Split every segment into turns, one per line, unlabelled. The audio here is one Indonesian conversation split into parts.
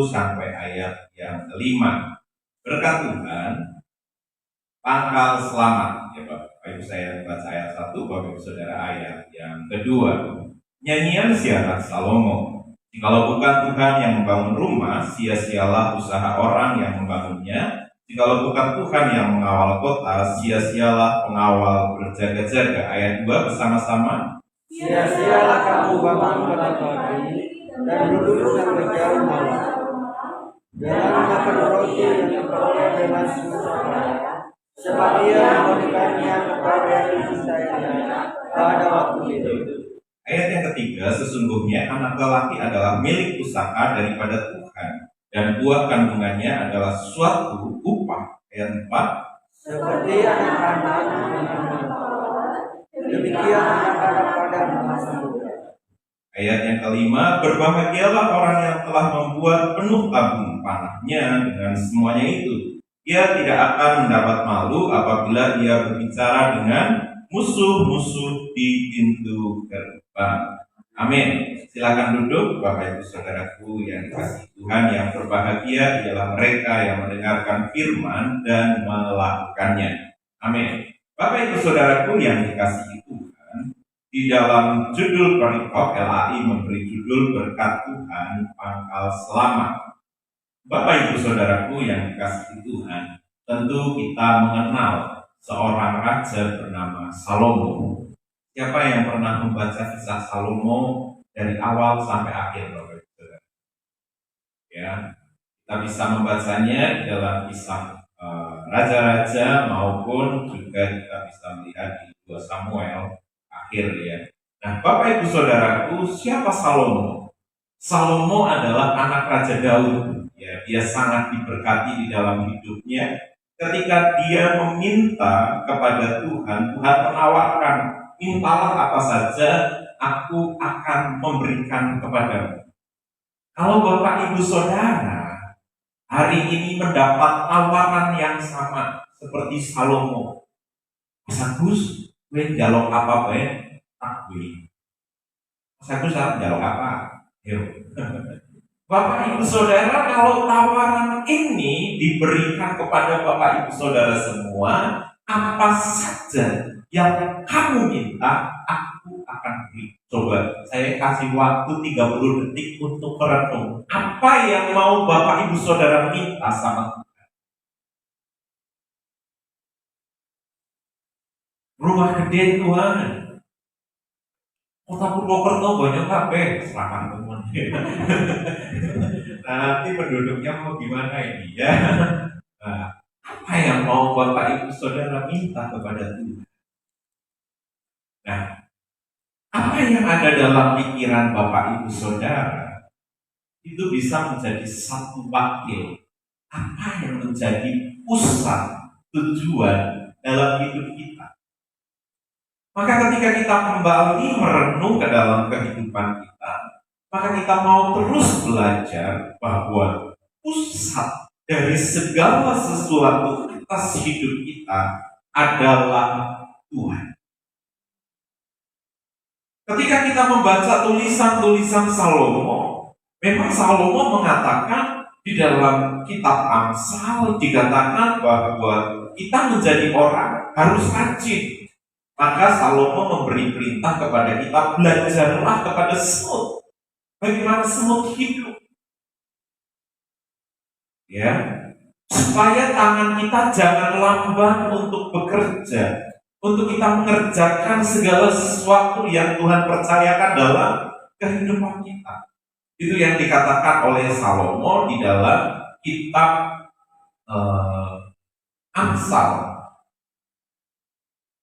sampai ayat yang kelima. Berkat Tuhan, pangkal selamat. Ya Bapak Ibu, saya baca ayat 1, Bapak Ibu Saudara ayat yang kedua. Nyanyian ziarah Salomo. Jikalau bukan Tuhan yang membangun rumah, sia-sialah usaha orang yang membangunnya. Jikalau bukan Tuhan yang mengawal kota, sia-sialah pengawal berjaga-jaga. Ayat 2 bersama-sama.
Sia-sialah kamu bangun pada pagi dan duduk sampai jauh malam. Jangan makan roti yang diperoleh dengan susah payah, sebab ia memberikannya kepada yang dicintainya pada waktu itu.
Ayat yang ketiga, sesungguhnya anak lelaki adalah milik pusaka daripada Tuhan, dan buah kandungannya adalah suatu upah. Ayat 4,
seperti anak-anak dengan demikian anak-anak pada masa muda.
Ayat yang kelima, berbahagialah orang yang telah membuat penuh tabung panahnya dengan semuanya itu. Ia tidak akan mendapat malu apabila ia berbicara dengan musuh-musuh di pintu gerbang. Amin. Silakan duduk, Bapak Ibu Saudaraku yang dikasihi Tuhan. Yang berbahagia ialah mereka yang mendengarkan firman dan melakukannya. Amin. Bapak Ibu Saudaraku yang dikasihi Tuhan, di dalam judul perikop LAI memberi judul berkat Tuhan pangkal selamat. Bapak Ibu Saudaraku yang dikasihi Tuhan, tentu kita mengenal seorang raja bernama Salomo. Siapa yang pernah membaca kisah Salomo dari awal sampai akhir, Bapak Ibu Saudara? Ya, kita bisa membacanya di dalam kisah raja-raja maupun juga kita bisa melihat di 2 Samuel akhir ya. Nah, Bapak Ibu Saudaraku, siapa Salomo? Salomo adalah anak Raja Daud. Ya, dia sangat diberkati di dalam hidupnya. Ketika dia meminta kepada Tuhan, Tuhan menawarkan, mintalah apa saja, aku akan memberikan kepadamu. Kalau Bapak Ibu Saudara hari ini mendapat tawaran yang sama seperti Salomo, Mas Agus, gue jaluk apa gue? Gue. Mas Agus jaluk apa? Yuk. Bapak Ibu Saudara, kalau tawaran ini diberikan kepada Bapak Ibu Saudara semua, apa saja yang kamu minta, aku akan beri. Coba saya kasih waktu 30 detik untuk merenung. Apa yang mau Bapak Ibu Saudara minta sama Tuhan? Rumah gede Tuhan. Kota Purwokerto banyak kabeh, silakan teman. Nah, nanti penduduknya mau gimana ini ya? Nah, apa yang mau Bapak Ibu Saudara minta kepada Tuhan? Nah, apa yang ada dalam pikiran Bapak Ibu Saudara itu bisa menjadi satu wakil. Apa yang menjadi pusat tujuan dalam hidup kita? Maka ketika kita kembali merenung ke dalam kehidupan kita, maka kita mau terus belajar bahwa pusat dari segala sesuatu atas hidup kita adalah Tuhan. Ketika kita membaca tulisan-tulisan Salomo, memang Salomo mengatakan di dalam kitab Amsal dikatakan bahwa kita menjadi orang harus rajin. Maka Salomo memberi perintah kepada kita, belajarlah kepada semut. Bagaimana semut hidup. Ya, supaya tangan kita jangan lamban untuk bekerja, untuk kita mengerjakan segala sesuatu yang Tuhan percayakan dalam kehidupan kita. Itu yang dikatakan oleh Salomo di dalam kitab Amsal.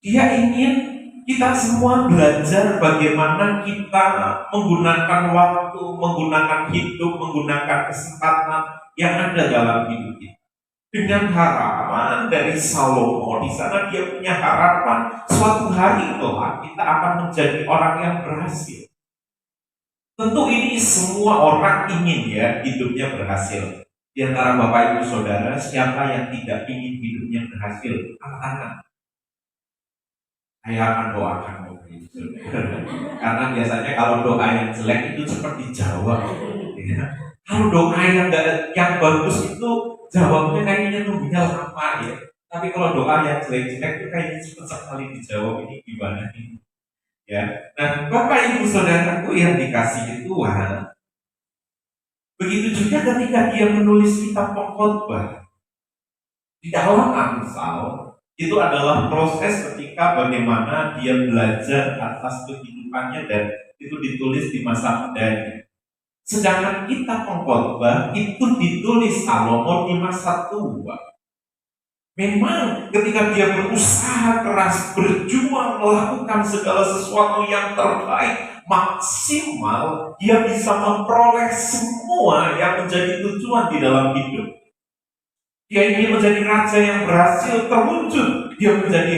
Dia ingin kita semua belajar bagaimana kita menggunakan waktu, menggunakan hidup, menggunakan kesempatan yang ada dalam hidup kita. Dengan harapan dari Salomo, di sana dia punya harapan suatu hari kelak kita akan menjadi orang yang berhasil. Tentu ini semua orang ingin ya hidupnya berhasil. Di antara Bapak Ibu Saudara, siapa yang tidak ingin hidupnya berhasil? Angkat. Saya akan doakan karena biasanya kalau doa yang jelek itu cepat dijawab. Ya. Kalau doa yang bagus itu jawabnya kayaknya nunggunya lama ya. Tapi kalau doa yang jelek-jelek itu kayaknya cepat sekali dijawab. Ini gimana nih? Ya. Nah, Bapak Ibu Saudaraku yang dikasihi Tuhan, begitu juga ketika dia menulis kitab pengkhotbah di dalam Amsal, itu adalah proses ketika bagaimana dia belajar atas kehidupannya dan itu ditulis di masa mudanya. Sedangkan kitab pengkhotbah itu ditulis Salomo di masa tua. Memang ketika dia berusaha keras, berjuang melakukan segala sesuatu yang terbaik, maksimal, dia bisa memperoleh semua yang menjadi tujuan di dalam hidup. Dia ingin menjadi raja yang berhasil, terwujud. Dia menjadi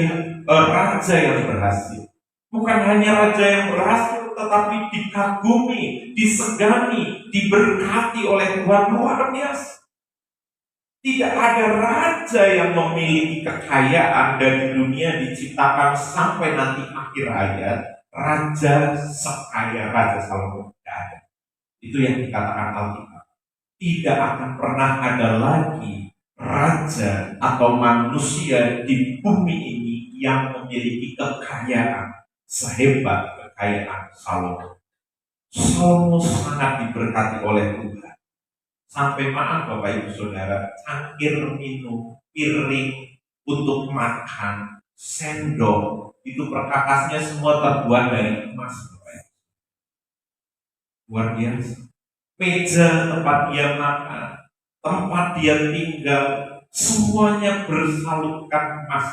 raja yang berhasil. Bukan hanya raja yang berhasil, tetapi dikagumi, disegani, diberkati oleh Tuhan luar biasa. Tidak ada raja yang memiliki kekayaan dari dunia diciptakan sampai nanti akhir hayat. Raja sekaya Raja Salomo tidak ada. Itu yang dikatakan Alkitab. Tidak akan pernah ada lagi raja atau manusia di bumi ini yang memiliki kekayaan sehebat kekayaan Salomo. Salomo sangat diberkati oleh Tuhan. Sampai maaf Bapak Ibu Saudara, cangkir minum, piring untuk makan, sendok, itu perkakasnya semua terbuat dari emas Bapak Ibu. Luar biasa. Meja tempat dia makan, tempat dia tinggal, semuanya bersalurkan emas.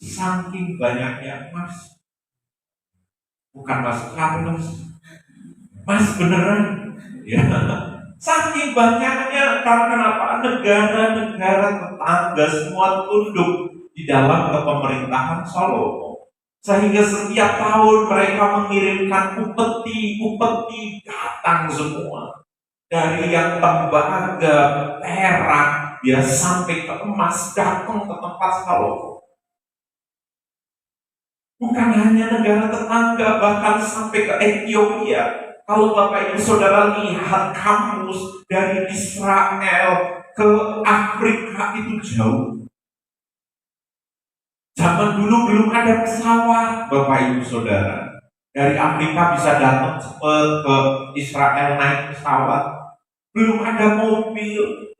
Saking banyaknya emas. Bukan emas kardus, emas beneran. Ya. Saking banyaknya, karena kenapa? Negara-negara tetangga semua tunduk di dalam kepemerintahan Salomo. Sehingga setiap tahun mereka mengirimkan upeti datang semua. Dari yang tembaga, perak, ya sampai ke emas datang ke tempat Salomo. Bukan hanya negara tetangga, bahkan sampai ke Ethiopia. Kalau Bapak Ibu Saudara lihat kampus dari Israel ke Afrika itu jauh. Zaman dulu belum ada pesawat, Bapak Ibu Saudara. Dari Afrika bisa datang cepat ke Israel naik pesawat. Belum ada mobil.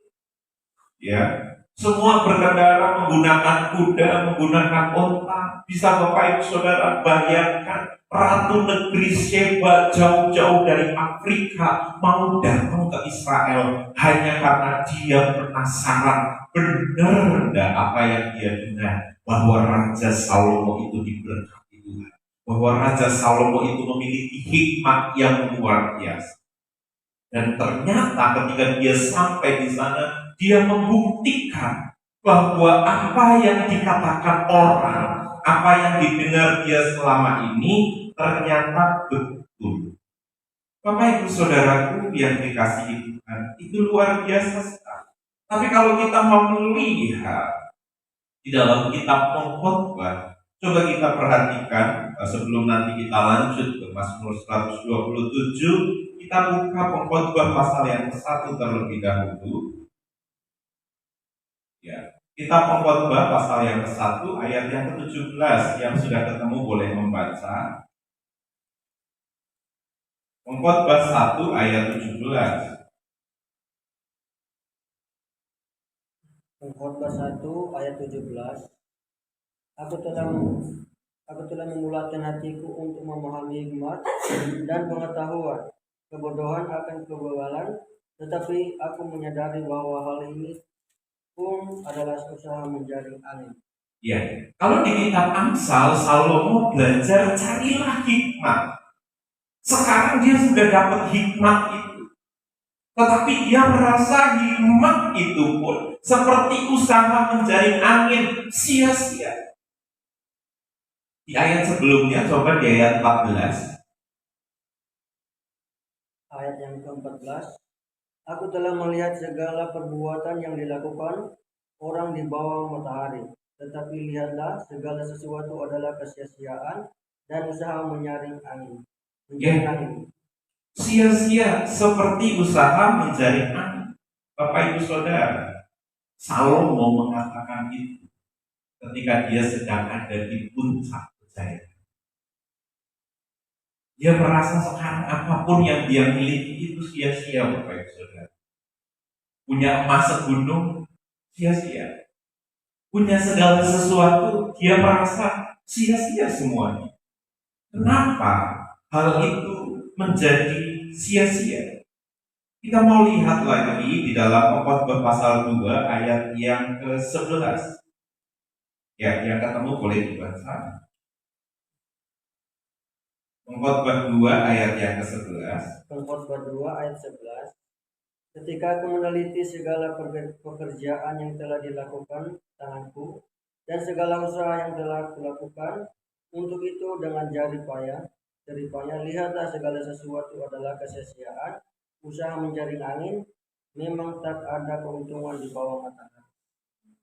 Ya, semua berkendara menggunakan kuda, menggunakan onta. Bisa Bapak Ibu Saudara bayangkan Ratu negeri Sheba jauh-jauh dari Afrika mau datang ke Israel hanya karena dia penasaran benar enggak apa yang dia dengar bahwa Raja Salomo itu diberkati Tuhan, bahwa Raja Salomo itu memiliki hikmat yang luar biasa. Dan ternyata ketika dia sampai di sana, dia membuktikan bahwa apa yang dikatakan orang, apa yang didengar dia selama ini ternyata betul. Bapak Ibu Saudaraku yang dikasihi Tuhan, itu luar biasa sekali. Tapi kalau kita mau melihat di dalam kitab Pengkhotbah, coba kita perhatikan sebelum nanti kita lanjut ke Mazmur 127, kita buka Pengkhotbah pasal yang ke-1 terlebih dahulu. Ya, kita Pengkhotbah pasal yang ke-1 ayat yang ke-17, yang sudah ketemu boleh membaca. Pengkhotbah 1 ayat 17.
Pengkhotbah 1 ayat 17. Aku telah memulatkan hatiku untuk memahami hikmat dan pengetahuan. Kebodohan akan kebebalan, tetapi aku menyadari bahwa hal ini pun adalah usaha menjaring angin.
Ya, kalau di kitab Amsal, Salomo belajar carilah hikmat. Sekarang dia sudah dapat hikmat itu. Tetapi dia merasa hikmat itu pun seperti usaha menjaring angin, sia-sia. Di ayat sebelumnya, coba di ayat 14.
Ayat yang ke-14. Aku telah melihat segala perbuatan yang dilakukan orang di bawah matahari. Tetapi lihatlah, segala sesuatu adalah kesia-siaan dan usaha menyaring angin.
Ya. sia-sia seperti usaha menjaring angin. Bapak Ibu Saudara, Salomo mengatakan itu ketika dia sedang ada di puncak kejayaan. Dia merasa sekarang apapun yang dia miliki itu sia-sia, Bapak Ibu Saudara. Punya emas segunung, sia-sia. Punya segala sesuatu, dia merasa sia-sia semuanya. Kenapa hal itu menjadi sia-sia? Kita mau lihat lagi di dalam Pengkhotbah pasal 2 ayat yang ke-11. Ya, yang ketemu boleh dibaca. Pengkhotbah 2 ayat yang ke-11.
Pengkhotbah 2 ayat 11. Ketika aku meneliti segala pekerjaan yang telah dilakukan tanganku dan segala usaha yang telah kulakukan, untuk itu dengan jerih payah, lihatlah segala sesuatu adalah kesia-siaan, usaha menjaring angin, memang tak ada keuntungan di bawah matahari.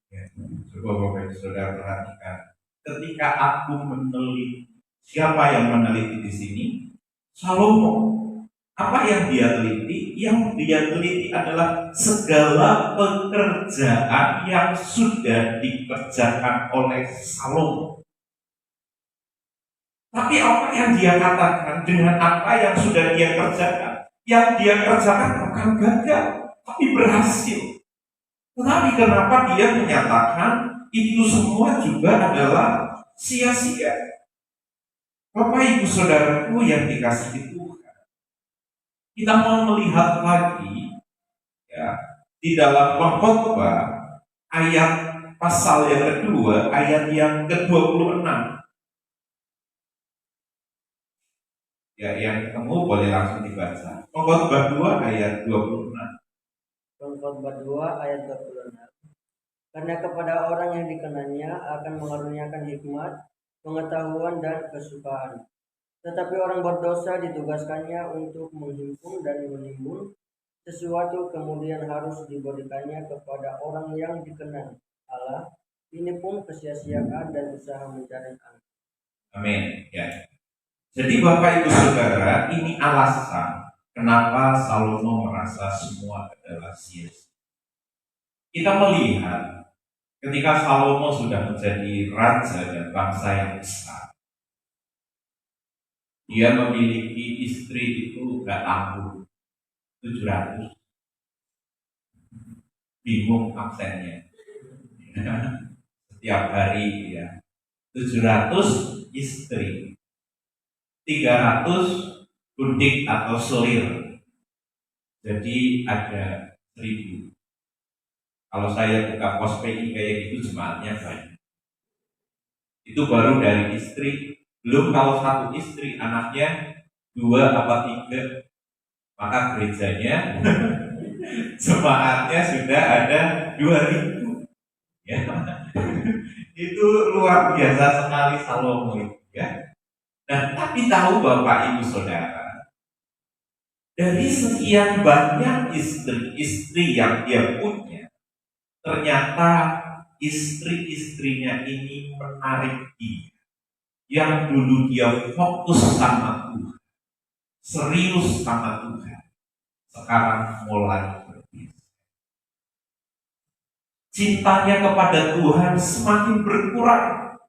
Ya, coba Bapak Ibu Saudara perhatikan. Ketika aku meneliti, siapa yang meneliti di sini? Salomo. Apa yang dia teliti? Yang dia teliti adalah segala pekerjaan yang sudah dikerjakan oleh Salomo. Tapi apa yang dia katakan dengan apa yang sudah dia kerjakan? Yang dia kerjakan bukan gagal, tapi berhasil. Tetapi kenapa dia menyatakan itu semua juga adalah sia-sia? Bapak Ibu Saudaraku yang dikasihi Tuhan, kita mau melihat lagi ya di dalam Pengkhotbah ayat pasal yang kedua, ayat yang ke-26. Ya, yang ketemu boleh langsung dibaca. Pengkhotbah 2 ayat 26.
Pengkhotbah 2 ayat 26. Karena kepada orang yang dikenannya akan mengaruniakan hikmat, pengetahuan dan kesukaan. Tetapi orang berdosa ditugaskannya untuk menghimpun dan menimbun sesuatu, kemudian harus diberikannya kepada orang yang dikenan Allah. Ini pun kesia-siaan dan usaha mencari angin.
Amin. Ya. Jadi Bapak Ibu Saudara, ini alasan kenapa Salomo merasa semua adalah sia-sia. Kita melihat ketika Salomo sudah menjadi raja dan bangsa yang besar, dia memiliki istri itu gak tangguh 700. Bingung absennya. Setiap hari ya. 700 istri. 300 budik atau selir. Jadi ada 1000. Kalau saya buka pos PI kayak gitu jemaatnya banyak. Itu baru dari istri. Belum kalau satu istri anaknya 2 apa 3, maka gerejanya jemaatnya sudah ada 2000. Ya. Itu luar biasa sekali Salomo itu ya. Nah, tapi tahu Bapak Ibu Saudara, dari sekian banyak istri-istri yang dia punya, ternyata istri-istrinya ini menarik dia. Yang dulu dia fokus sama Tuhan, serius sama Tuhan, sekarang mulai berbeda. Cintanya kepada Tuhan semakin berkurang.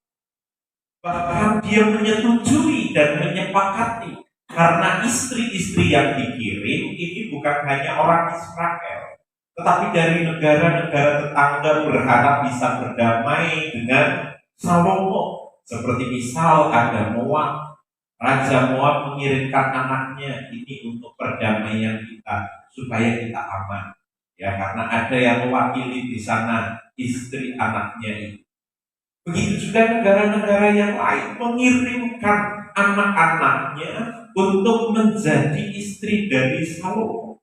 Bahkan dia menyetujui dan menyepakati karena istri-istri yang dikirim ini bukan hanya orang Israel, tetapi dari negara-negara tetangga berharap bisa berdamai dengan Salomo. Seperti misal ada Moab, Raja Moab mengirimkan anaknya ini untuk perdamaian kita supaya kita aman. Ya, karena ada yang mewakili di sana istri anaknya itu. Begitu juga negara-negara yang lain mengirimkan anak-anaknya untuk menjadi istri dari Salomo.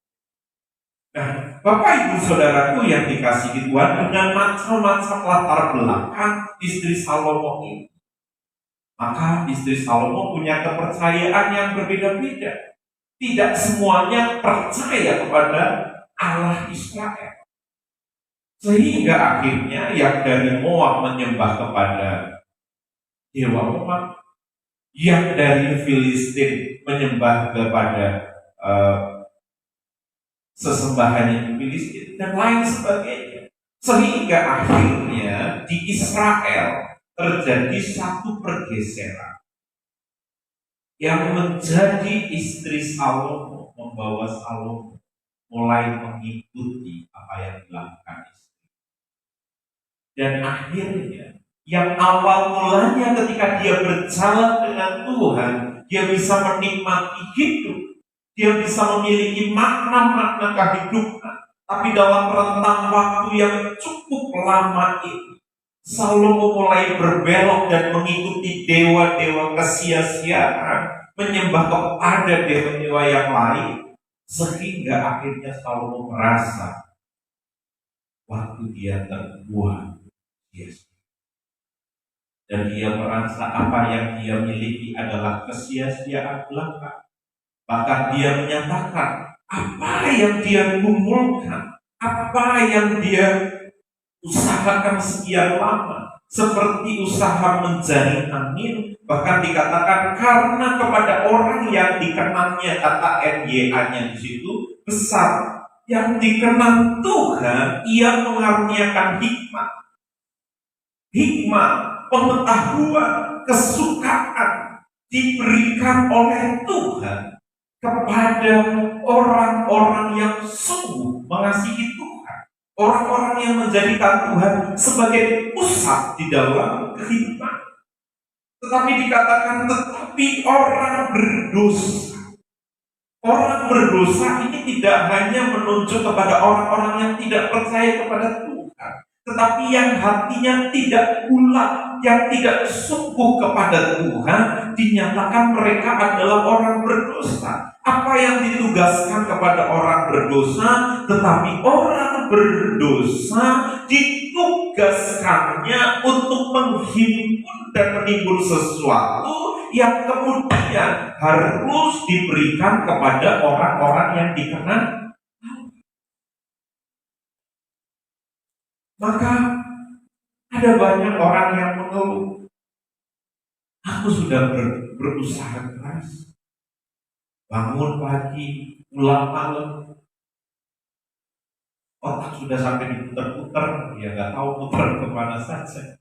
Nah, Bapak Ibu Saudaraku yang dikasihi Tuhan, dengan macam-macam latar belakang istri Salomo ini, maka istri Salomo punya kepercayaan yang berbeda-beda. Tidak semuanya percaya kepada Allah Israel. Sehingga akhirnya yang dari Moab menyembah kepada dewa Moab, yang dari Filistin menyembah kepada eh, sesembahannya di Filistin dan lain sebagainya. Sehingga akhirnya di Israel terjadi satu pergeseran yang menjadi istri Salomo membawa Salomo mulai mengikuti apa yang dilakukan istri. Dan akhirnya yang awal mulanya ketika dia berjalan dengan Tuhan, dia bisa menikmati hidup, dia bisa memiliki makna-makna kehidupan. Tapi dalam rentang waktu yang cukup lama ini, Salomo mulai berbelok dan mengikuti dewa-dewa kesia-siaan, menyembah kepada dewa-dewa yang lain, sehingga akhirnya Salomo merasa waktu dia terbuang, dan dia merasa apa yang dia miliki adalah kesia-siaan belaka. Bahkan dia menyatakan apa yang dia kumpulkan, apa yang dia usahakan sekian lama, seperti usaha menjaring angin, bahkan dikatakan karena kepada orang yang dikenangnya, kata NYA-nya di situ besar, yang dikenang Tuhan, ia mengaruniakan hikmat, pengetahuan, kesukaan diberikan oleh Tuhan kepada orang-orang yang sungguh mengasihi Tuhan, orang-orang yang menjadikan Tuhan sebagai pusat di dalam kehidupan. Tetapi dikatakan, tetapi orang berdosa ini tidak hanya menunjuk kepada orang-orang yang tidak percaya kepada Tuhan, tetapi yang hatinya tidak bulat, yang tidak sungguh kepada Tuhan, dinyatakan mereka adalah orang berdosa. Apa yang ditugaskan kepada orang berdosa? Tetapi orang berdosa ditugaskannya untuk menghimpun dan menimbun sesuatu yang kemudian harus diberikan kepada orang-orang yang dikenal. Maka ada banyak orang yang mengeluh, aku sudah berusaha keras, bangun pagi, pulang malam, otak sudah sampai diputar-putar, ya nggak tahu putar kemana saja,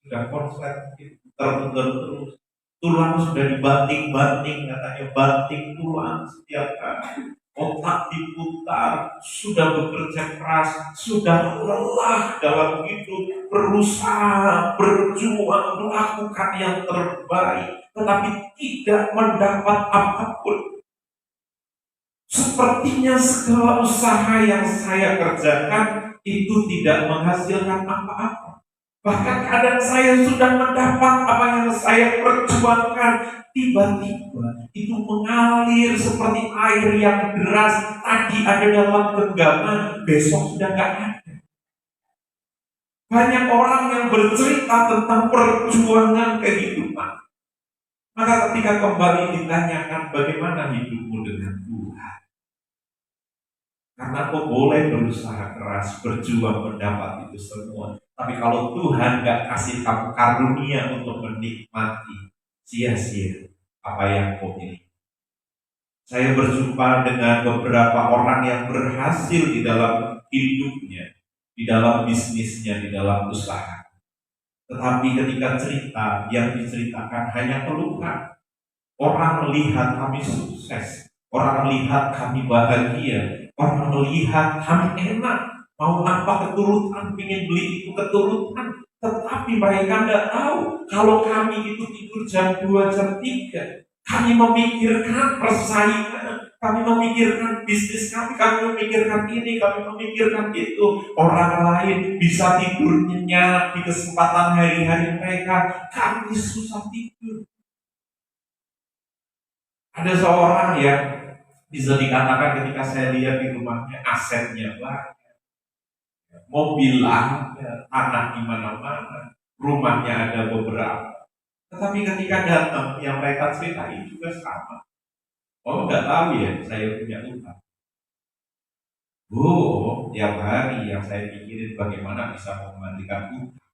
sudah konslet, putar-putar terus, tulang sudah dibanting-banting, katanya banting tulang setiap kali. Otak diputar, sudah bekerja keras, sudah lelah dalam hidup, berusaha, berjuang, melakukan yang terbaik, tetapi tidak mendapat apapun. Sepertinya segala usaha yang saya kerjakan itu tidak menghasilkan apa-apa. Bahkan kadang saya sudah mendapat apa yang saya perjuangkan, tiba-tiba itu mengalir seperti air yang deras. Tadi ada dalam genggaman, besok sudah nggak ada. Banyak orang yang bercerita tentang perjuangan kehidupan. Maka ketika kembali ditanyakan bagaimana hidupmu dengan Tuhan, karena kau boleh berusaha keras, berjuang mendapat itu semua, tapi kalau Tuhan gak kasih kamu karunia untuk menikmati, sia-sia apa yang kau miliki. Saya berjumpa dengan beberapa orang yang berhasil di dalam hidupnya, di dalam bisnisnya, di dalam usaha. Tetapi ketika cerita, yang diceritakan hanya keluhan. Orang melihat kami sukses, orang melihat kami bahagia, orang melihat kami enak, mau apa keturutan, ingin beli itu keturutan. Tetapi mereka tidak tahu kalau kami itu tidur jam 2, jam 3. Kami memikirkan persaingan, kami memikirkan bisnis kami memikirkan ini, kami memikirkan itu. Orang lain bisa tidur nyenyak di kesempatan hari-hari mereka, kami susah tidur. Ada seorang yang bisa dikatakan ketika saya lihat di rumahnya asetnya banyak, mobil ada, tanah di mana-mana, rumahnya ada beberapa. Tetapi ketika datang, yang mereka ceritain juga sama. Oh, nggak tahu ya, saya punya utang. Oh, tiap hari yang saya pikirin bagaimana bisa mengembalikan utang.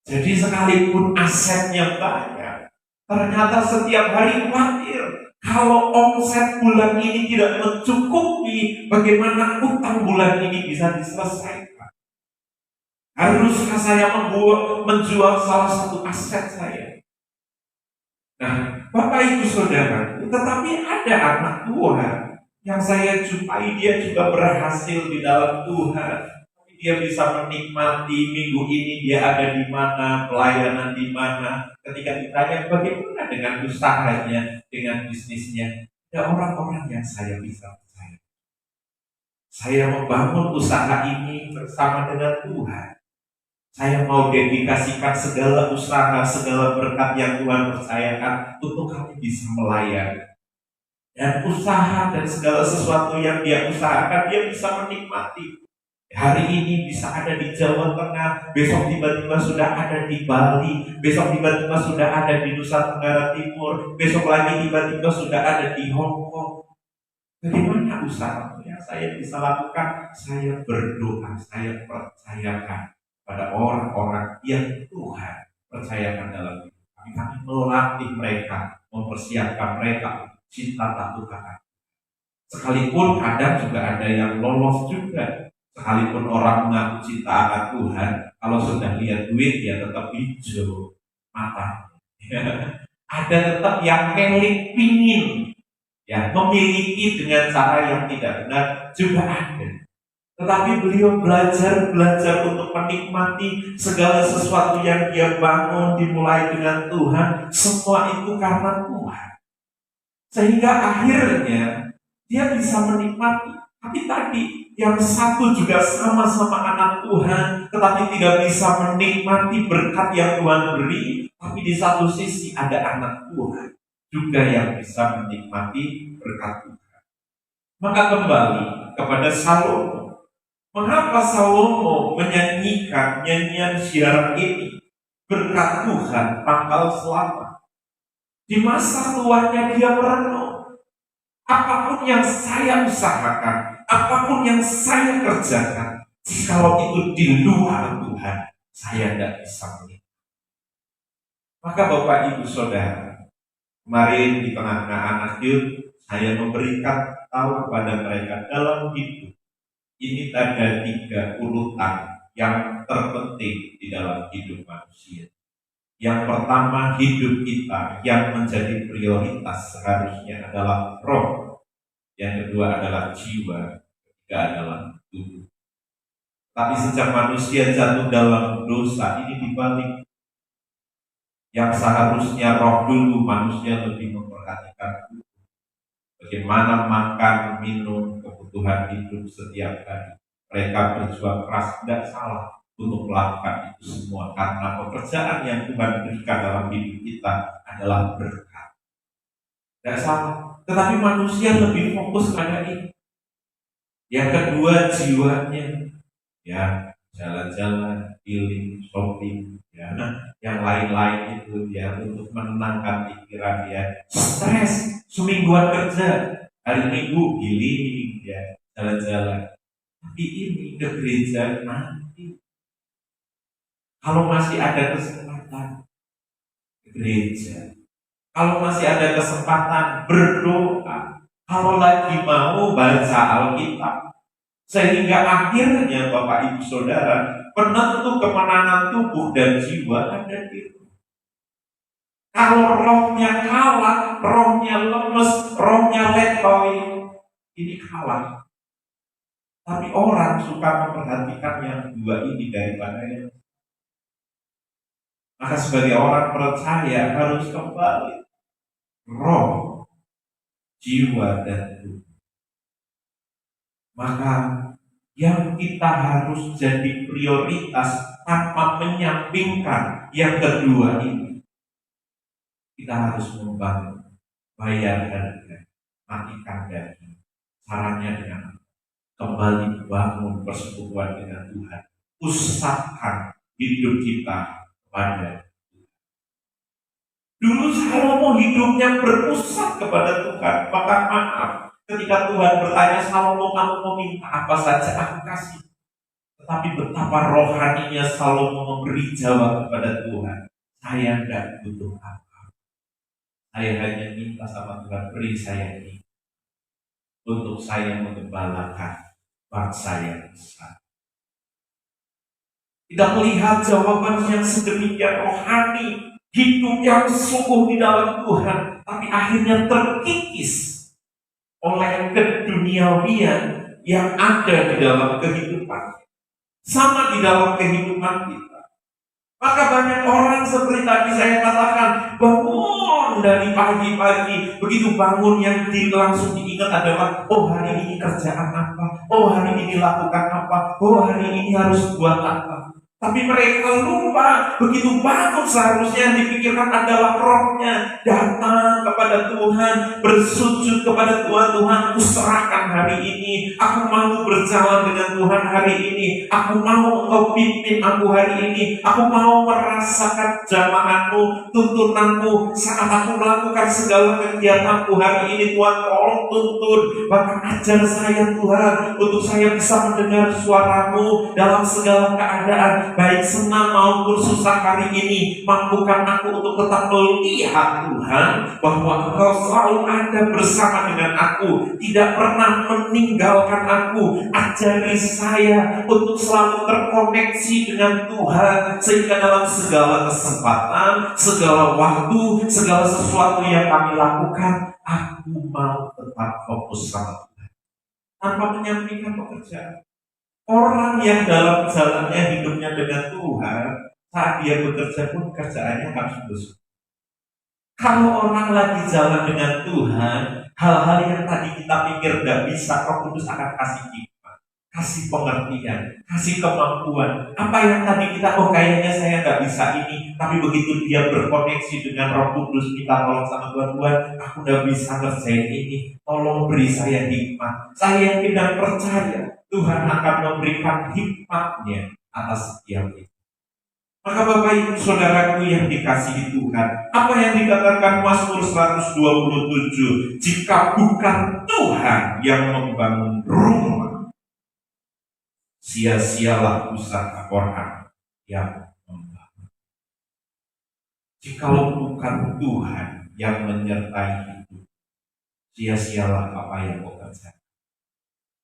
Jadi sekalipun asetnya banyak, ternyata setiap hari khawatir Kalau omset bulan ini tidak mencukupi, bagaimana utang bulan ini bisa diselesaikan? Haruskah saya menjual salah satu aset saya? Nah, Bapak Ibu Saudara, tetapi ada anak Tuhan yang saya jumpai, dia juga berhasil di dalam Tuhan. Dia bisa menikmati minggu ini dia ada di mana, pelayanan di mana. Ketika ditanya bagaimana dengan usahanya, dengan bisnisnya, ada orang-orang yang saya bisa percaya. Saya membangun usaha ini bersama dengan Tuhan. Saya mau dedikasikan segala usaha, segala berkat yang Tuhan percayakan untuk kami bisa melayani. Dan usaha dan segala sesuatu yang dia usahakan, dia bisa menikmati. Hari ini bisa ada di Jawa Tengah, besok tiba-tiba sudah ada di Bali, besok tiba-tiba sudah ada di Nusa Tenggara Timur, besok lagi tiba-tiba sudah ada di Hong Kong. Bagaimana usaha yang saya bisa lakukan? Saya berdoa, saya percayakan pada orang-orang yang Tuhan percayakan dalam hidup kami. Kami melatih mereka, mempersiapkan mereka cinta takut akan. Sekalipun kadang juga ada yang lolos juga. Sekalipun orang mengaku cinta akan Tuhan, kalau sudah lihat duit ya tetap hijau mata. Ada tetap yang elit pingin, ya memiliki dengan cara yang tidak benar juga ada. Tetapi beliau belajar untuk menikmati segala sesuatu yang dia bangun dimulai dengan Tuhan. Semua itu karena Tuhan. Sehingga akhirnya dia bisa menikmati. Tapi tadi yang satu juga sama-sama anak Tuhan, tetapi tidak bisa menikmati berkat yang Tuhan beri. Tapi di satu sisi ada anak Tuhan juga yang bisa menikmati berkat Tuhan. Maka kembali kepada Salomo. Mengapa Salomo menyanyikan nyanyian syiar ini? Berkat Tuhan pangkal selamat. Di masa tuanya dia merenung. Apapun yang saya usahakan, apapun yang saya kerjakan, jikalau itu di luar Tuhan, saya tidak bisa melihat. Maka Bapak Ibu Saudara, kemarin di tengah-tengah anak youth, saya memberikan tahu kepada mereka dalam hidup ini ada 3 urutan yang terpenting di dalam hidup manusia. Yang pertama, hidup kita yang menjadi prioritas seharusnya adalah roh. Yang kedua adalah jiwa. Ketiga adalah tubuh. Tapi sejak manusia jatuh dalam dosa, ini dibalik. Yang seharusnya roh dulu, manusia lebih memperhatikan tubuh. Bagaimana makan, minum, kebutuhan hidup setiap hari. Mereka berjuang keras, tidak salah untuk melakukan itu semua, karena pekerjaan yang Tuhan berikan dalam hidup kita adalah berkat. Tidak salah, tetapi manusia lebih fokus pada ini. Yang kedua, jiwanya, ya jalan-jalan, healing, shopping, ya yang lain-lain itu ya untuk menenangkan pikiran dia. Stres, semingguan kerja, hari Minggu healing, ya jalan-jalan. Tapi ini ke gereja nanti. Kalau masih ada kesempatan gereja, kalau masih ada kesempatan berdoa, kalau lagi mau baca Alkitab, sehingga akhirnya Bapak Ibu Saudara, penentu kemenangan tubuh dan jiwa ada di rumah. Kalau rohnya kalah, rohnya lemes, rohnya letoy, ini kalah. Tapi orang suka memperhatikan yang dua ini daripada yang. Maka sebagai orang percaya harus kembali roh, jiwa, dan tubuh. Maka yang kita harus jadi prioritas tanpa menyampingkan yang kedua ini, kita harus membangun, bayar harga, matikan daging. Caranya dengan kembali bangun persekutuan dengan Tuhan. Usahkan hidup kita pada Tuhan. Dulu Salomo hidupnya berpusat kepada Tuhan. Maka maaf, ketika Tuhan bertanya, Salomo kamu mau minta apa saja aku kasih. Tetapi betapa rohaninya Salomo memberi jawab kepada Tuhan. Saya tidak butuh apa. Saya hanya minta sama Tuhan, beri saya ini untuk saya mengembalakan bangsa yang besar. Kita melihat jawaban yang sedemikian rohani, hidup yang sungguh di dalam Tuhan, tapi akhirnya terkikis oleh keduniawian yang ada di dalam kehidupan. Sama di dalam kehidupan kita. Maka banyak orang seperti tadi saya katakan, bangun dari pagi-pagi, begitu bangun yang langsung diingat adalah, oh hari ini kerjaan apa, oh hari ini lakukan apa, oh hari ini harus buat apa. Tapi mereka lupa, begitu bangun seharusnya yang dipikirkan adalah rohnya. Datang kepada Tuhan, bersujud kepada Tuhan. Tuhan, aku serahkan hari ini. Aku mau berjalan dengan Tuhan hari ini. Aku mau Engkau pimpin aku hari ini. Aku mau merasakan jamahanmu, tuntunanmu. Saat aku melakukan segala kegiatanku hari ini, Tuhan tolong tuntun. Bahkan ajar saya Tuhan, untuk saya bisa mendengar suaramu dalam segala keadaan, baik senang maupun susah hari ini. Mampukan aku untuk tetap melihat Tuhan, bahwa Engkau selalu ada bersama dengan aku, tidak pernah meninggalkan aku. Ajari saya untuk selalu terkoneksi dengan Tuhan, sehingga dalam segala kesempatan, segala waktu, segala sesuatu yang kami lakukan, aku mau tetap fokus sama Tuhan, tanpa menyampaikan pekerjaan. Orang yang dalam jalannya hidupnya dengan Tuhan, saat dia bekerja pun kerjaannya harus bersyukur. Kalau orang lagi jalan dengan Tuhan, hal-hal yang tadi kita pikir tidak bisa, Roh Kudus akan kasih hikmat, kasih pengertian, kasih kemampuan. Apa yang tadi kita, oh kayaknya saya nggak bisa ini, tapi begitu dia berkoneksi dengan Roh Kudus, kita tolong sama Tuhan, aku nggak bisa ngerjain ini, tolong beri saya hikmat. Saya yakin dan percaya Tuhan akan memberikan hikmatnya atas setiap itu. Maka Bapak Ibu Saudaraku yang dikasihi Tuhan, apa yang dikatakan Mazmur 127, jika bukan Tuhan yang membangun rumah, sia-sialah usaha orang yang membangun. Jikalau bukan Tuhan yang menyertai hidup, sia-sialah apa yang kau kerjakan.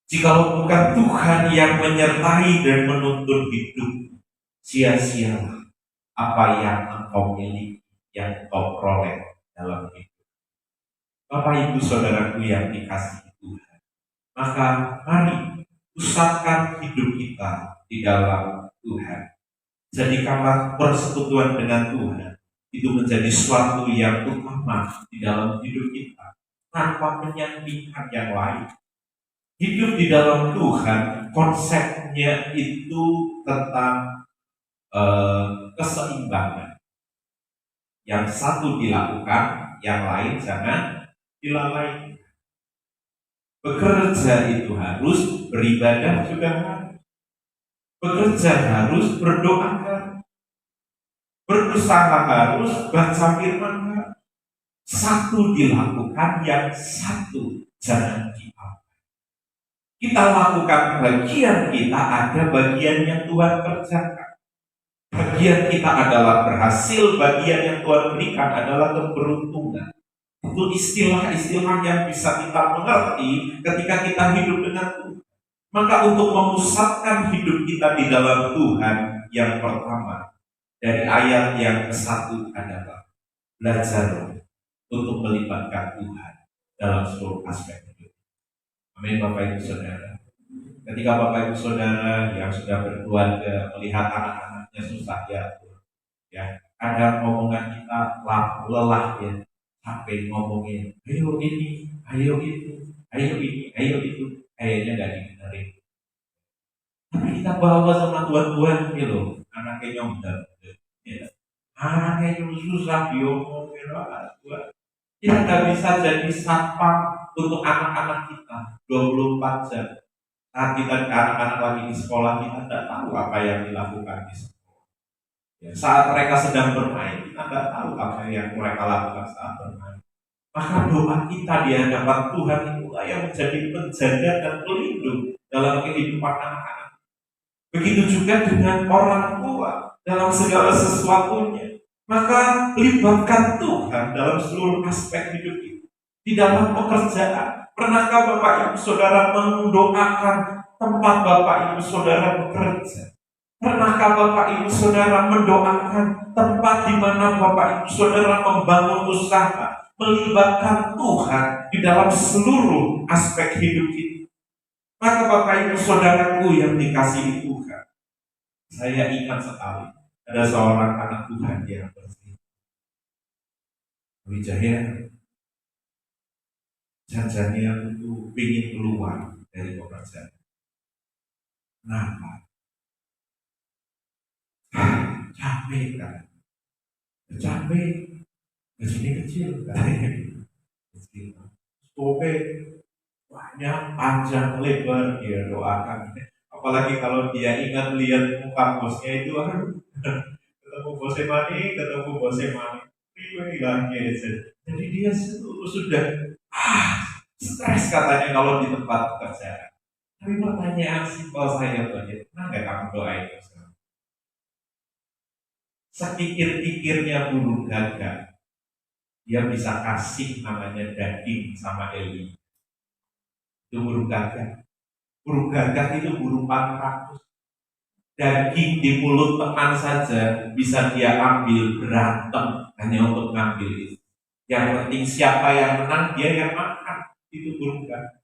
Jikalau bukan Tuhan yang menyertai dan menuntun hidup, sia-sialah apa yang engkau miliki, yang engkau peroleh dalam hidup. Bapak Ibu Saudaraku yang dikasihi Tuhan, maka mari pusatkan hidup kita di dalam Tuhan. Jadikanlah persekutuan dengan Tuhan itu menjadi suatu yang utama di dalam hidup kita, tanpa menyampingkan yang lain. Hidup di dalam Tuhan, konsepnya itu tentang keseimbangan. Yang satu dilakukan, yang lain jangan dilalaikan. Bekerja itu harus, beribadah juga harus. Bekerja harus, berdoa harus. Berusaha harus, baca firman harus. Satu dilakukan, yang satu jangan diabaikan. Kita lakukan bagian kita, ada bagian yang Tuhan kerjakan. Bagian kita adalah berhasil, bagian yang Tuhan berikan adalah keberuntungan. Itu istilah-istilah yang bisa kita mengerti ketika kita hidup dengan Tuhan. Maka untuk memusatkan hidup kita di dalam Tuhan, yang pertama dari ayat yang ke-1 adalah belajar untuk melibatkan Tuhan dalam seluruh aspek hidup. Amin Bapak Ibu Saudara. Ketika Bapak Ibu Saudara yang sudah berkeluarga melihat anak-anaknya susah ya, kadang omongan kita lelah ya, sampai ngomongin, ayo ini, ayo itu, ayo ini, ayo itu, kayaknya nggak didengerin. Tapi kita bawa sama Tuhan gitu, anaknya nyomdar, ya. Anaknya yang susah diomongin, Tuhan. Kita nggak bisa jadi satpam untuk anak-anak kita 24 jam. Saat kita anak-anak lagi di sekolah, kita tidak tahu apa yang dilakukan di sekolah. Ya, saat mereka sedang bermain, kita tidak tahu apa yang mereka lakukan saat bermain. Maka doa kita di hadapan Tuhan itulah yang menjadi penjaga dan pelindung dalam kehidupan anak-anak. Begitu juga dengan orang tua dalam segala sesuatunya. Maka libatkan Tuhan dalam seluruh aspek hidup kita. Di dalam pekerjaan, pernahkah Bapak Ibu Saudara mendoakan tempat Bapak Ibu Saudara bekerja? Pernahkah Bapak Ibu Saudara mendoakan tempat di mana Bapak Ibu Saudara membangun usaha, melibatkan Tuhan di dalam seluruh aspek hidup kita? Maka Bapak Ibu Saudaraku yang dikasihi Tuhan, saya ingat sekali ada seorang anak Tuhan yang bercerita, Wijaya, janjinya itu ingin keluar dari pekerjaan. Kenapa? Capek kan? Capek, gajinya kecil kan? Kecil. Stope banyak, panjang, lebar, dia doakan. Apalagi kalau dia ingat lihat muka bosnya itu, ketemu bosnya mani, jadi dia sudah stres katanya kalau di tempat pekerjaan. Tapi pertanyaan simpel saya tadi, pernah nggak kamu doain sekarang? Sekikir-kikirnya burung gagak, dia bisa kasih namanya daging sama Eli. Itu burung gagak. Burung gagak itu burung paling rakus. Daging di mulut teman saja bisa dia ambil, berantem hanya untuk ngambil itu. Yang penting siapa yang menang, dia yang makan. Itu burung gagak.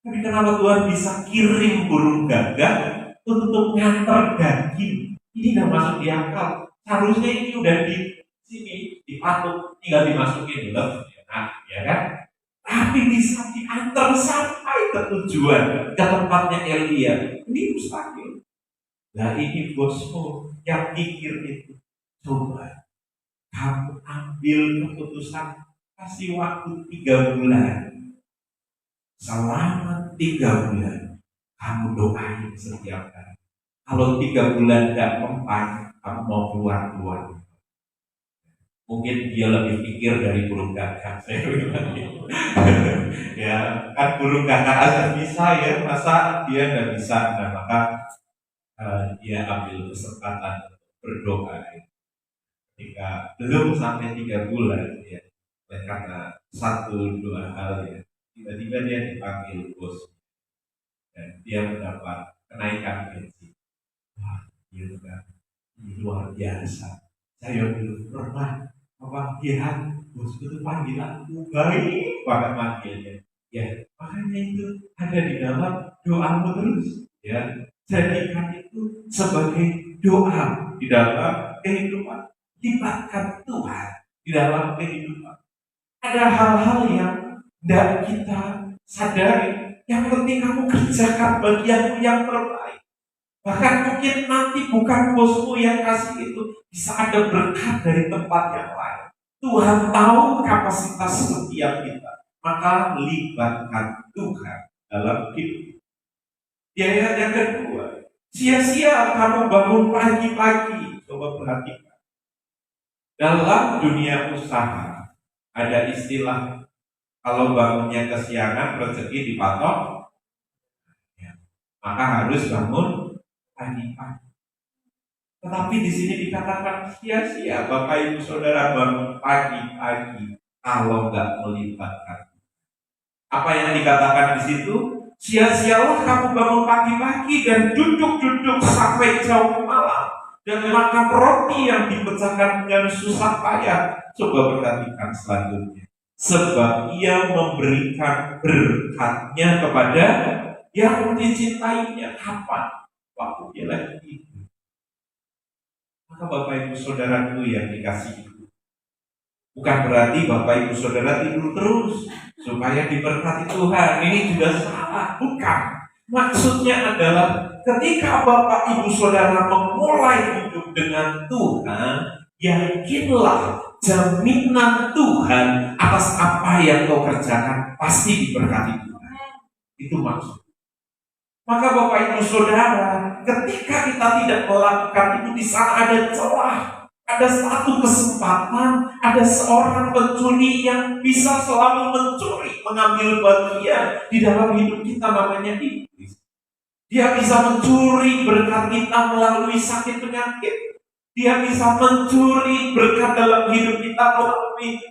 Tapi kenapa Tuhan bisa kirim burung gagak untuk ngantar daging? Ini nggak masuk di akal. Seharusnya ini udah di sini dipatuk, tinggal dimasukin dalam, ya kan? Tapi bisa diantar sampai ke tujuan, ke tempatnya Elia. Ini mustahil. Nah ini bosmu yang pikir itu. Coba kamu ambil keputusan, kasih waktu 3 bulan. Selama 3 bulan kamu doain setiap hari. Kalau 3 bulan tidak mempan, kamu mau keluar. Mungkin dia lebih pikir dari burung gagak. Saya bilang gitu. Ya kan burung gagak aja bisa ya, masa dia nggak bisa? Nah maka dia ambil kesempatan untuk berdoa. Ketika belum sampai 3 bulan, ya, karena 1-2 hal ya, tiba-tiba dia dipanggil bos dan dia mendapat kenaikan gaji. Wah, gitu kan, ini luar biasa. Saya belum pernah lihat bos itu panggil aku, baik banget manggilnya. Ya, makanya itu ada di dalam doamu terus. Ya, jadikan itu sebagai doa di dalam kehidupan. Libatkan Tuhan di dalam kehidupan. Ada hal-hal yang tidak kita sadari. Yang penting kamu kerjakan bagianmu yang terbaik. Bahkan mungkin nanti bukan bosmu yang kasih itu, bisa ada berkat dari tempat yang lain. Tuhan tahu kapasitas setiap kita, maka libatkan Tuhan dalam hidup. Yang kedua, sia-sia kamu bangun pagi-pagi. Coba perhatikan. Dalam dunia usaha ada istilah, kalau bangunnya kesiangan rezeki dipatok, ya, maka harus bangun pagi-pagi. Tetapi di sini dikatakan sia-sia Bapak Ibu Saudara bangun pagi-pagi kalau nggak melibatkan. Apa yang dikatakan di situ? Sia-sialah kamu bangun pagi-pagi dan duduk-duduk sampai jauh malam dan makan roti yang dipecahkan dengan susah payah. Coba perhatikan selanjutnya. Sebab ia memberikan berkatnya kepada yang dicintainya. Kapan? Waktu dia lagi tidur. Maka Bapak Ibu Saudaraku yang dikasihi, bukan berarti Bapak Ibu Saudara tidur terus supaya diberkati Tuhan. Ini juga salah. Bukan. Maksudnya adalah ketika Bapak Ibu Saudara memulai hidup dengan Tuhan, yakinlah jaminan Tuhan atas apa yang kau kerjakan pasti diberkati Tuhan. Itu maksud. Maka Bapak Ibu Saudara, ketika kita tidak melakukan itu, di sana ada celah, ada satu kesempatan, ada seorang pencuri yang bisa selalu mencuri, mengambil bagian di dalam hidup kita, namanya iblis. Dia bisa mencuri berkat kita melalui sakit penyakit. Dia bisa mencuri berkat dalam hidup kita melalui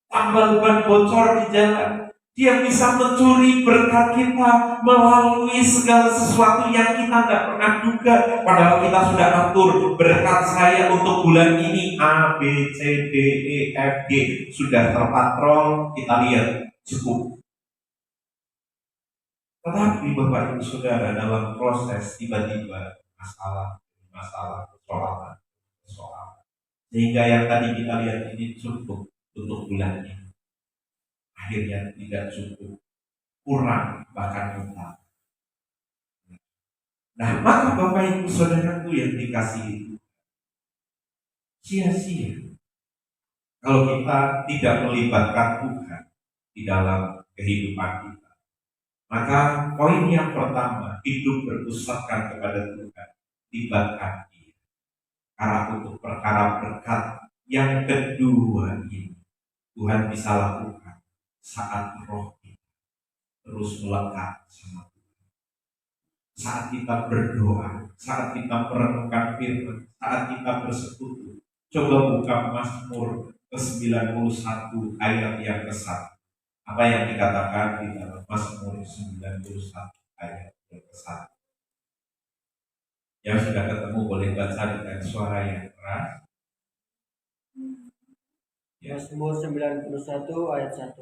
tambal ban bocor di jalan. Dia bisa mencuri berkat kita melalui segala sesuatu yang kita tidak pernah duga. Padahal kita sudah atur berkat saya untuk bulan ini A, B, C, D, E, F, G sudah terpatrol. Kita lihat cukup. Tetapi Bapak Ibu Saudara dalam proses tiba-tiba masalah, persoalan, sehingga yang tadi kita lihat ini cukup untuk bulan ini. Akhirnya tidak cukup, kurang bahkan utang. Nah, maka Bapak Ibu Saudaraku yang dikasihi, sia-sia kalau kita tidak melibatkan Tuhan di dalam kehidupan kita. Maka poin yang pertama, hidup berpusatkan kepada Tuhan, libatkan Dia. Karena untuk perkara berkat yang kedua ini, Tuhan bisa lakukan saat roh kita terus melekat sama Tuhan. Saat kita berdoa, saat kita merenungkan firman, saat kita bersekutu. Coba buka Mazmur ke-91 ayat yang ke-1. Apa yang dikatakan di dalam Mazmur 91 ayat yang ke-1. Yang sudah ketemu boleh baca dengan suara yang keras.
Mazmur 91 ayat 1.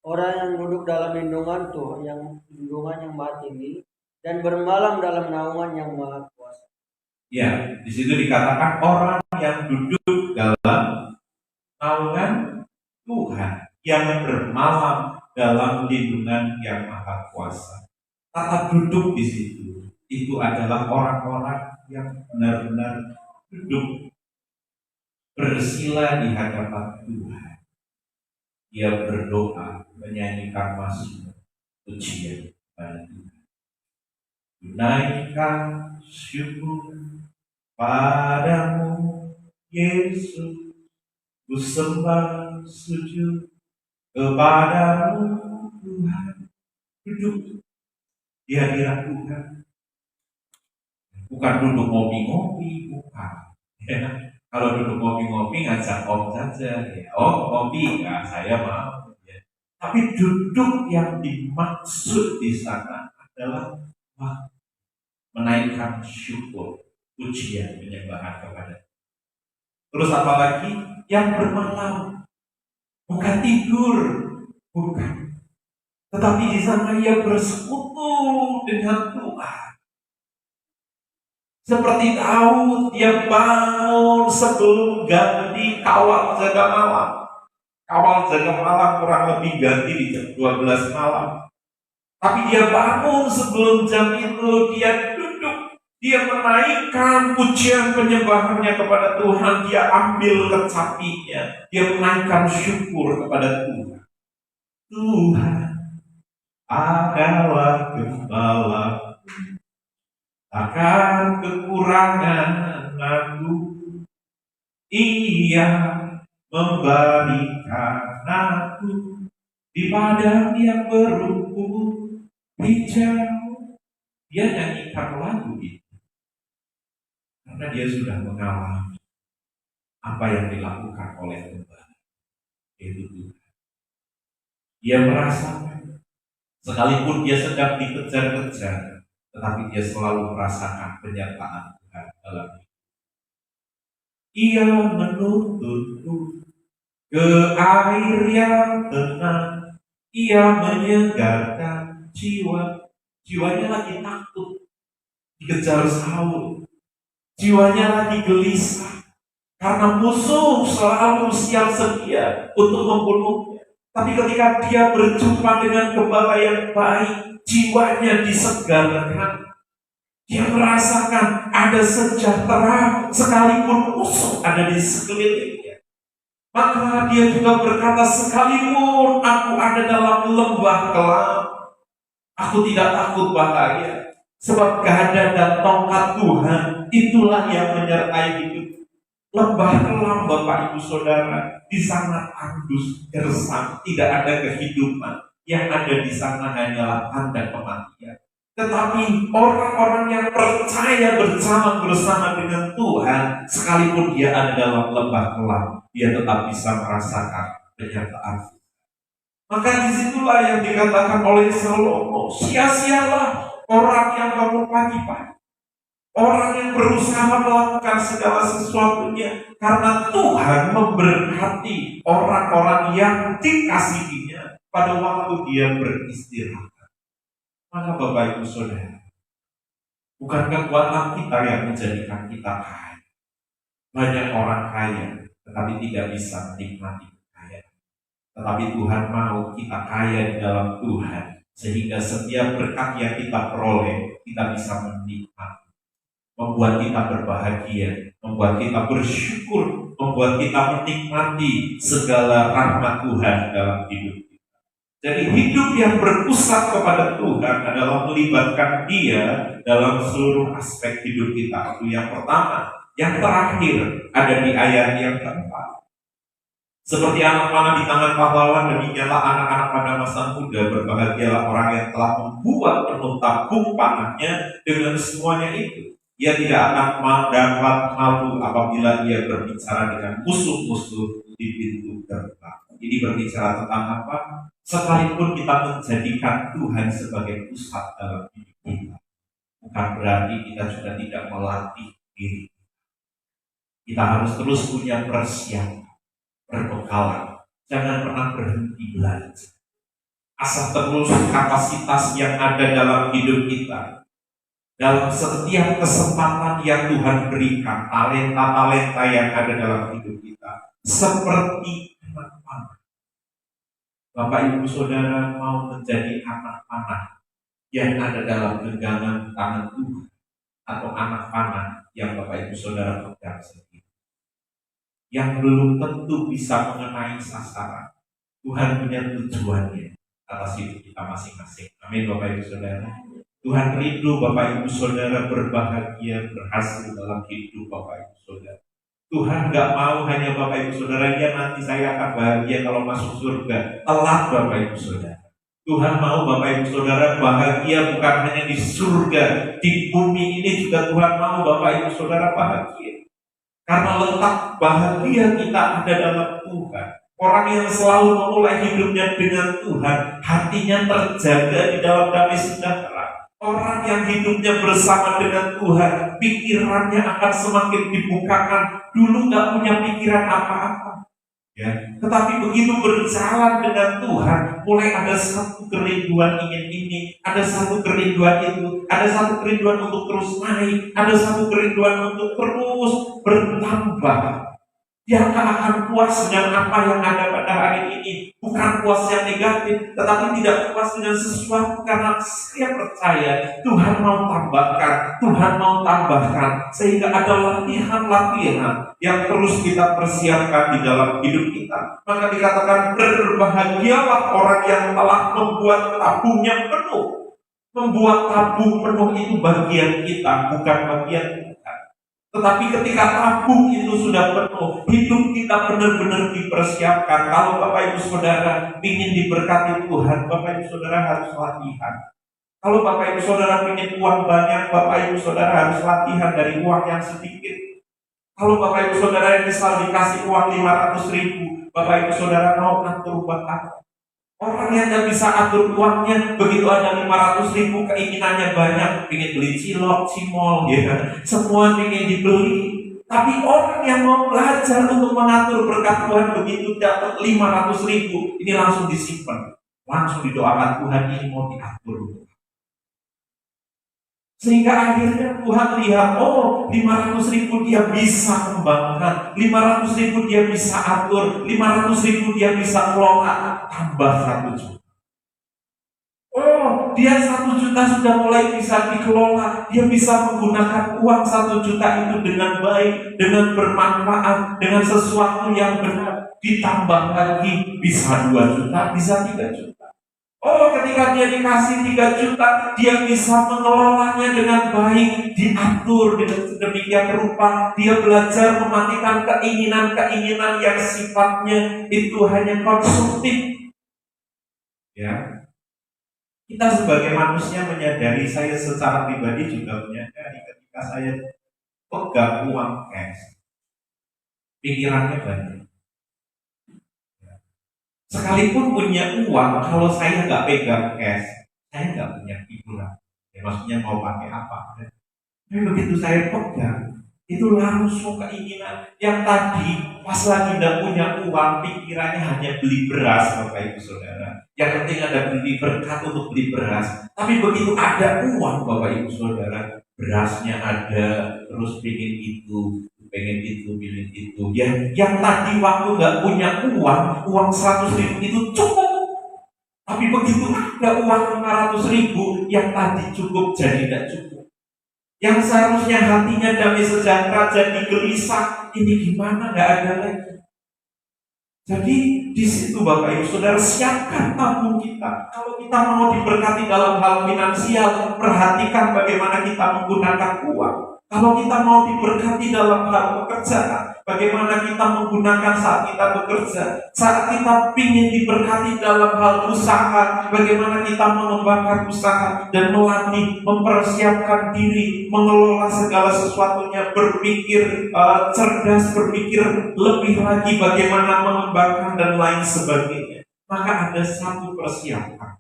Orang yang duduk dalam lindungan Tuhan, yang maha tinggi, dan bermalam dalam naungan yang maha kuasa.
Ya, di situ dikatakan orang yang duduk dalam naungan Tuhan, yang bermalam dalam lindungan yang maha kuasa. Kata duduk di situ itu adalah orang-orang yang benar-benar duduk bersila di hadapan Tuhan. Dia berdoa, menyanyikan mazmur pujian pada Tuhan. Menaikkan syukur padamu Yesus, ku sembah sujud kepadamu Tuhan. Duduk di hadirat Tuhan, bukan duduk ngopi-ngopi, bukan. Ya. Kalau duduk ngopi-ngopi ngajak om saja, ya. Om ngopi, ya saya mau. Ya. Tapi duduk yang dimaksud di sana adalah menaikkan syukur, pujian, penyembahan kepada. Terus apalagi yang bermalam, bukan tidur, bukan. Tetapi di sana ia bersekutu dengan Tuhan. Seperti Daud, dia bangun sebelum ganti kawal jaga malam. Kawal jaga malam kurang lebih ganti di jam 12 malam. Tapi dia bangun sebelum jam itu, dia duduk, dia menaikkan pujian penyembahannya kepada Tuhan, dia ambil kecapinya, dia menaikkan syukur kepada Tuhan. Tuhan adalah gembala, takkan kekurangan aku. Ia memberikan aku di padang yang berumput hijau. Dia nyanyikan lagu itu karena dia sudah mengalami apa yang dilakukan oleh Tuhan, yaitu Tuhan. Dia merasakan, sekalipun dia sedang dikejar-kejar, tetapi dia selalu merasakan penyertaan Tuhan dalam hidup. Ia menuntunku ke air yang tenang, ia menyegarkan jiwa. Jiwanya lagi takut dikejar Saul, jiwanya lagi gelisah karena musuh selalu siap sedia untuk membunuhnya. Tapi ketika dia berjumpa dengan gembala yang baik, jiwanya disegarkan. Dia merasakan ada sejahtera sekalipun musuh ada di sekelilingnya. Maka dia juga berkata, sekalipun aku ada dalam lembah kelam, aku tidak takut bahaya. Sebab gada dan tongkat Tuhan itulah yang menyertai hidup. Lembah kelam Bapak Ibu Saudara, di sana tandus gersang, tidak ada kehidupan. Yang ada di sana hanyalah tanda kematian. Tetapi orang-orang yang percaya bersama dengan Tuhan, sekalipun dia ada dalam lembah gelap, dia tetap bisa merasakan kenyataan. Maka disitulah yang dikatakan oleh Salomo, sia-sialah orang yang bangun pagi-pagi, orang yang berusaha melakukan segala sesuatunya, karena Tuhan memberkati orang-orang yang dikasihinya pada waktu dia beristirahat. Maka Bapak Ibu Saudara, bukan kekuatan kita yang menjadikan kita kaya. Banyak orang kaya, tetapi tidak bisa menikmati kekayaan. Tetapi Tuhan mau kita kaya di dalam Tuhan, sehingga setiap berkat yang kita peroleh, kita bisa menikmati. Membuat kita berbahagia, membuat kita bersyukur, membuat kita menikmati segala rahmat Tuhan dalam hidup kita. Jadi hidup yang berpusat kepada Tuhan adalah melibatkan Dia dalam seluruh aspek hidup kita. Itu yang pertama. Yang terakhir ada di ayat yang keempat. Seperti anak panah di tangan pahlawan, demikianlah anak-anak pada masa muda. Berbahagialah orang yang telah membuat penuh tabung panahnya dengan semuanya itu. Ia tidak akan dapat malu apabila ia berbicara dengan musuh-musuh di pintu gerbang. Ini berbicara tentang apa? Sekalipun kita menjadikan Tuhan sebagai pusat dalam hidup kita, bukan berarti kita juga tidak melatih diri. Kita harus terus punya persiapan, perbekalan. Jangan pernah berhenti belajar. Asah terus kapasitas yang ada dalam hidup kita. Dalam setiap kesempatan yang Tuhan berikan, talenta-talenta yang ada dalam hidup kita, seperti anak panah. Bapak Ibu Saudara mau menjadi anak panah yang ada dalam genggaman tangan Tuhan, atau anak panah yang Bapak Ibu Saudara pegang sendiri, yang belum tentu bisa mengenai sasaran. Tuhan punya tujuannya atas hidup kita masing-masing. Amin Bapak Ibu Saudara. Tuhan rindu Bapak Ibu Saudara berbahagia, berhasil dalam hidup Bapak Ibu Saudara. Tuhan gak mau hanya Bapak Ibu Saudara, ya nanti saya akan bahagia kalau masuk surga. Telat Bapak Ibu Saudara. Tuhan mau Bapak Ibu Saudara bahagia bukan hanya di surga, di bumi ini juga Tuhan mau Bapak Ibu Saudara bahagia. Karena letak bahagia kita ada dalam Tuhan. Orang yang selalu memulai hidupnya dengan Tuhan, hatinya terjaga di dalam damai sejahtera. Orang yang hidupnya bersama dengan Tuhan, pikirannya akan semakin dibukakan. Dulu gak punya pikiran apa-apa, ya. Tetapi begitu berjalan dengan Tuhan, mulai ada satu kerinduan ingin ini, ada satu kerinduan itu, ada satu kerinduan untuk terus naik, ada satu kerinduan untuk terus bertambah. Dia akan puas dengan apa yang ada pada hari ini. Bukan puas yang negatif, tetapi tidak puas dengan sesuatu. Karena saya percaya Tuhan mau tambahkan, Tuhan mau tambahkan, sehingga ada latihan-latihan yang terus kita persiapkan di dalam hidup kita. Maka dikatakan berbahagialah orang yang telah membuat tabungnya penuh. Membuat tabung penuh itu bagian kita, bukan bagian Tuhan. Tetapi ketika tabung itu sudah penuh, hidup kita benar-benar dipersiapkan. Kalau Bapak Ibu Saudara ingin diberkati Tuhan, Bapak Ibu Saudara harus latihan. Kalau Bapak Ibu Saudara ingin uang banyak, Bapak Ibu Saudara harus latihan dari uang yang sedikit. Kalau Bapak Ibu Saudara yang misal dikasih uang 500.000, Bapak Ibu Saudara mau atur buat apa? Orang yang gak bisa atur uangnya, begitu ada 500.000 keinginannya banyak, ingin beli cilok, cimol, ya, semua ingin dibeli. Tapi orang yang mau belajar untuk mengatur berkat Tuhan, begitu dapat 500.000, ini langsung disimpan, langsung didoakan Tuhan, ini mau diatur. Sehingga akhirnya Tuhan lihat, oh 500.000 dia bisa kembangkan, 500.000 dia bisa atur, 500.000 dia bisa kelola, tambah 1 juta. Oh dia 1 juta sudah mulai bisa dikelola, dia bisa menggunakan uang 1 juta itu dengan baik, dengan bermanfaat, dengan sesuatu yang benar. Ditambah lagi bisa 2 juta, bisa 3 juta. Oh, ketika dia dikasih 3 juta, dia bisa mengelolanya dengan baik, diatur dengan sedemikian rupa. Dia belajar mematikan keinginan-keinginan yang sifatnya itu hanya konsumtif. Ya, Kita sebagai manusia menyadari, saya secara pribadi juga menyadari ketika saya pegang uang cash, pikirannya banyak. Sekalipun punya uang, kalau saya nggak pegang cash, saya nggak punya pikiran. Ya, maksudnya mau pakai apa? Tapi begitu saya pegang, itu langsung keinginan yang tadi pas lagi nggak punya uang, pikirannya hanya beli beras, Bapak Ibu Saudara. Yang penting ada beli berkat untuk beli beras. Tapi begitu ada uang, Bapak Ibu Saudara, berasnya ada, terus pengen itu, pilih itu. Yang tadi waktu nggak punya uang 100.000 itu cukup. Tapi begitu ada uang 500.000, yang tadi cukup jadi tidak cukup. Yang seharusnya hatinya damai sejahtera jadi gelisah. Ini gimana? Nggak ada lagi. Jadi di situ Bapak Ibu Saudara, siapkan tabung kita. Kalau kita mau diberkati dalam hal finansial, perhatikan bagaimana kita menggunakan uang. Kalau kita mau diberkati dalam hal pekerjaan, bagaimana kita menggunakan saat kita bekerja. Saat kita ingin diberkati dalam hal usaha, bagaimana kita mengembangkan usaha dan melatih, mempersiapkan diri, mengelola segala sesuatunya, berpikir cerdas, berpikir lebih lagi bagaimana mengembangkan dan lain sebagainya. Maka ada satu persiapan.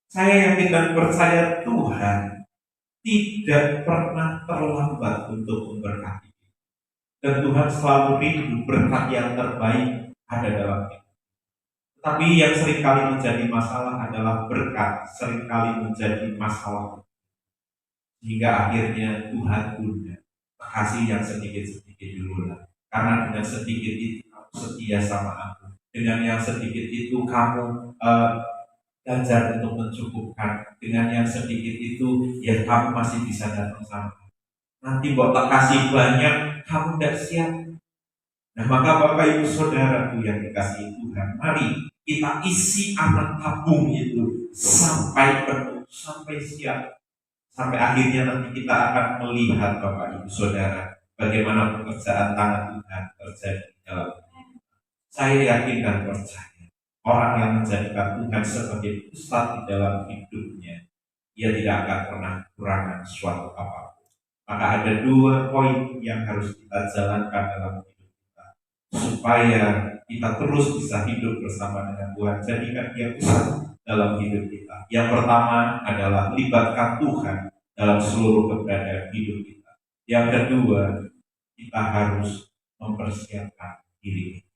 Saya yakin dan percaya Tuhan tidak pernah terlambat untuk memberkati. Dan Tuhan selalu rindu berkat yang terbaik ada dalam kita. Tapi yang seringkali menjadi masalah adalah berkat seringkali menjadi masalah. Hingga akhirnya Tuhan tunda. Kasih yang sedikit-sedikit dulu lah. Karena dengan sedikit itu kamu setia sama aku. Dengan yang sedikit itu kamu belajar untuk mencukupkan. Dengan yang sedikit itu ya kamu masih bisa datang sama aku. Nanti buat tak kasih banyak, kamu tidak siap. Nah maka Bapak Ibu Saudaraku yang dikasihi Tuhan, mari kita isi anak tabung itu sampai penuh, sampai siap. Sampai akhirnya nanti kita akan melihat Bapak Ibu Saudara, bagaimana pekerjaan tangan Tuhan terjadi dalam hidup. Saya yakin dan percaya, orang yang menjadikan Tuhan sebagai pusat di dalam hidupnya, ia tidak akan pernah kekurangan suatu apapun. Maka ada dua poin yang harus kita jalankan dalam hidup kita, supaya kita terus bisa hidup bersama dengan Tuhan. Jadikan dia pusat dalam hidup kita. Yang pertama adalah libatkan Tuhan dalam seluruh keberadaan hidup kita. Yang kedua, kita harus mempersiapkan diri kita,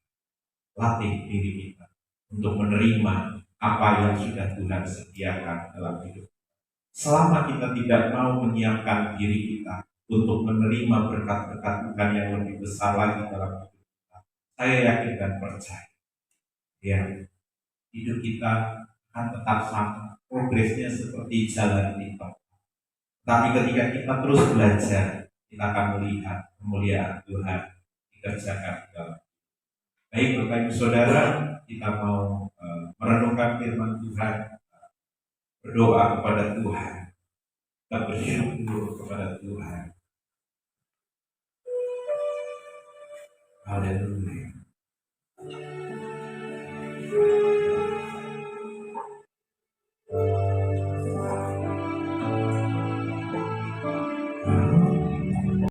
latih diri kita untuk menerima apa yang sudah Tuhan sediakan dalam hidup. Selama kita tidak mau menyiapkan diri kita untuk menerima berkat-berkat Tuhan yang lebih besar lagi dalam hidup kita, saya yakin dan percaya, ya, hidup kita akan tetap sama, progresnya seperti jalan di tol. Tapi ketika kita terus belajar, kita akan melihat kemuliaan Tuhan dikerjakan di dalam. Baik Bapak Ibu Saudara, kita mau merenungkan firman Tuhan, berdoa kepada Tuhan, kita bersyukur kepada Tuhan. Haleluya.